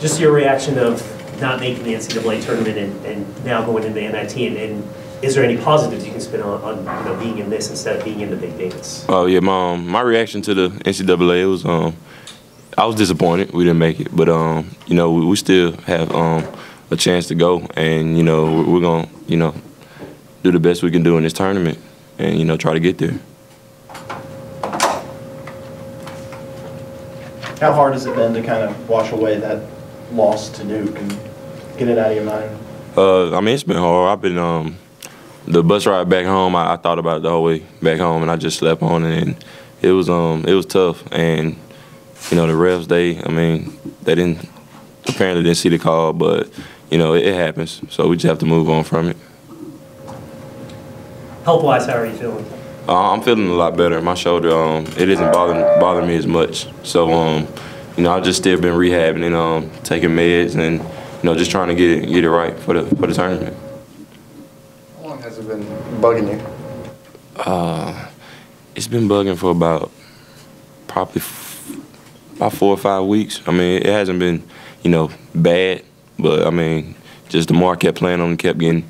Just your reaction of not making the NCAA tournament and now going into the NIT, and is there any positives you can spin on being in this instead of being in the big dance? Oh yeah, my reaction to the NCAA was I was disappointed we didn't make it, but we still have a chance to go, and we're gonna do the best we can do in this tournament, and try to get there. How hard has it been to kind of wash away that loss to Duke and get it out of your mind? I mean, it's been hard. I've been the bus ride back home. I thought about it the whole way back home, and I just slept on it, and it was tough. And the refs, they apparently didn't see the call, but it happens. So we just have to move on from it. Health-wise, how are you feeling? I'm feeling a lot better. My shoulder, it isn't bothering me as much. So, I've just still been rehabbing and taking meds and just trying to get it right for the tournament. How long has it been bugging you? It's been bugging for probably about 4 or 5 weeks. I mean, it hasn't been bad, but I mean, just the more I kept playing on it, kept getting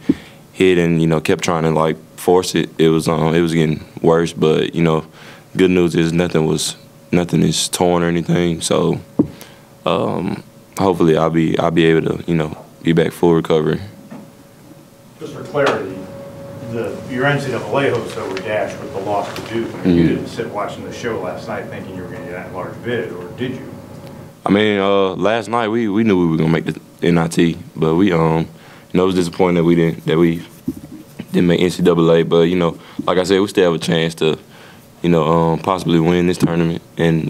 hit and kept trying to force it. It was getting worse. But good news is nothing is torn or anything. So hopefully I'll be able to be back full recovery. Just for clarity, your NCAA hosts that were dashed with the loss to Duke. I mean, you didn't sit watching the show last night thinking you were going to get that large bid, or did you? I mean, last night we knew we were going to make the NIT, but we it was disappointing that we didn't make NCAA. But like I said, we still have a chance to possibly win this tournament and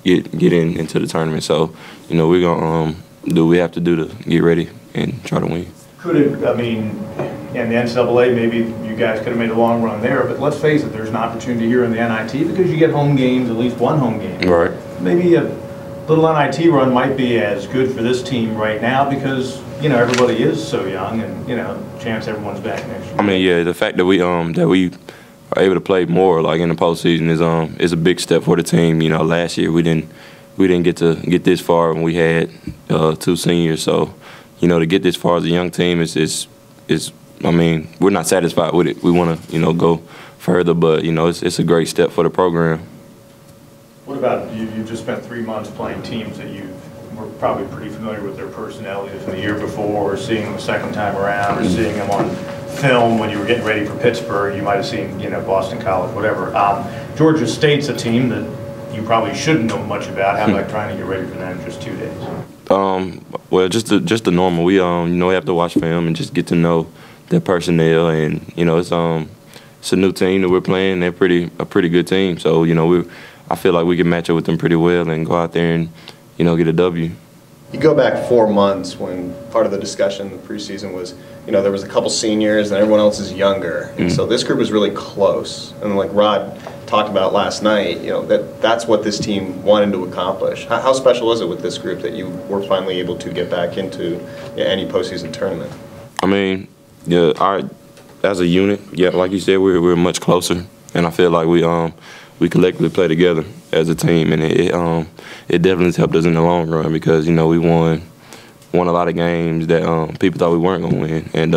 get into the tournament. So we're gonna do what we have to do to get ready and try to win. Could it? I mean, in the NCAA, maybe you guys could have made a long run there. But let's face it, there's an opportunity here in the NIT because you get home games, at least one home game. Right. Maybe a little NIT run might be as good for this team right now because everybody is so young, and chance everyone's back next year. I mean, yeah, the fact that we are able to play more in the postseason is a big step for the team. Last year we didn't get this far when we had 2 seniors. So to get this far as a young team is I mean, we're not satisfied with it. We want to go further, but it's a great step for the program. What about you? You just spent 3 months playing teams that you were probably pretty familiar with their personalities from the year before, or seeing them a second time around, or seeing them on film when you were getting ready for Pittsburgh. You might have seen Boston College, whatever. Georgia State's a team that you probably shouldn't know much about. How about trying to get ready for them in just 2 days? Well, just the normal. We we have to watch film and just get to know their personnel, and it's a new team that we're playing. They're a pretty good team. So I feel like we can match up with them pretty well and go out there and get a W. You go back 4 months when part of the discussion in the preseason was, there was a couple seniors and everyone else is younger. And so this group was really close. And like Rod talked about last night, that's what this team wanted to accomplish. How special is it with this group that you were finally able to get back into any postseason tournament? I mean, as a unit, like you said, we're much closer. And I feel like we collectively play together as a team, and it definitely has helped us in the long run because we won a lot of games that people thought we weren't going to win, and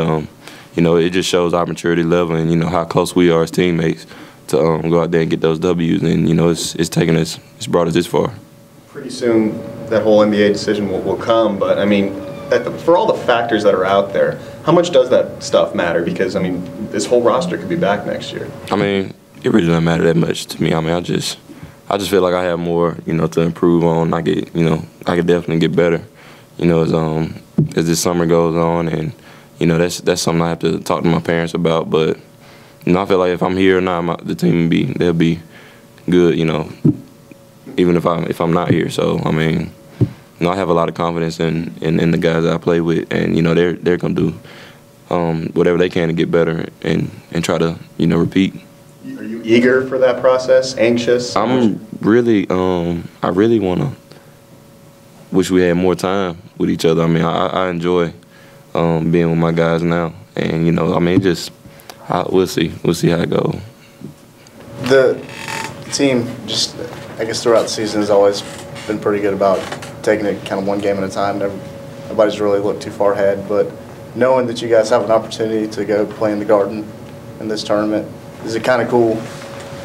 it just shows our maturity level and how close we are as teammates to go out there and get those W's, and it's brought us this far. Pretty soon that whole NBA decision will come, but I mean, for all the factors that are out there, how much does that stuff matter? Because I mean, this whole roster could be back next year. I mean, it really doesn't matter that much to me. I mean, I just feel like I have more, to improve on. I could definitely get better, as this summer goes on, and that's something I have to talk to my parents about. But I feel like if I'm here or not, the team they'll be good, even if I'm not here. So I mean, I have a lot of confidence in the guys that I play with, and they're gonna do whatever they can to get better and try to repeat. Are you eager for that process? Anxious? I really want to wish we had more time with each other. I mean, I enjoy being with my guys now, and I mean, we'll see how it goes. The team, I guess throughout the season, has always been pretty good about taking it kind of one game at a time. Nobody's really looked too far ahead, but knowing that you guys have an opportunity to go play in the Garden in this tournament, is it kind of cool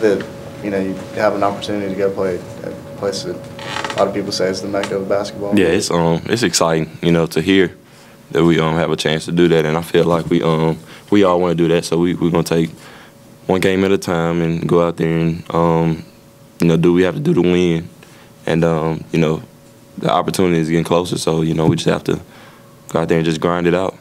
that, you have an opportunity to go play at a place that a lot of people say is the mecca of basketball? Yeah, it's exciting, to hear that we have a chance to do that, and I feel like we all want to do that. So we're gonna take one game at a time and go out there and do what we have to do to win, and the opportunity is getting closer. So we just have to go out there and just grind it out.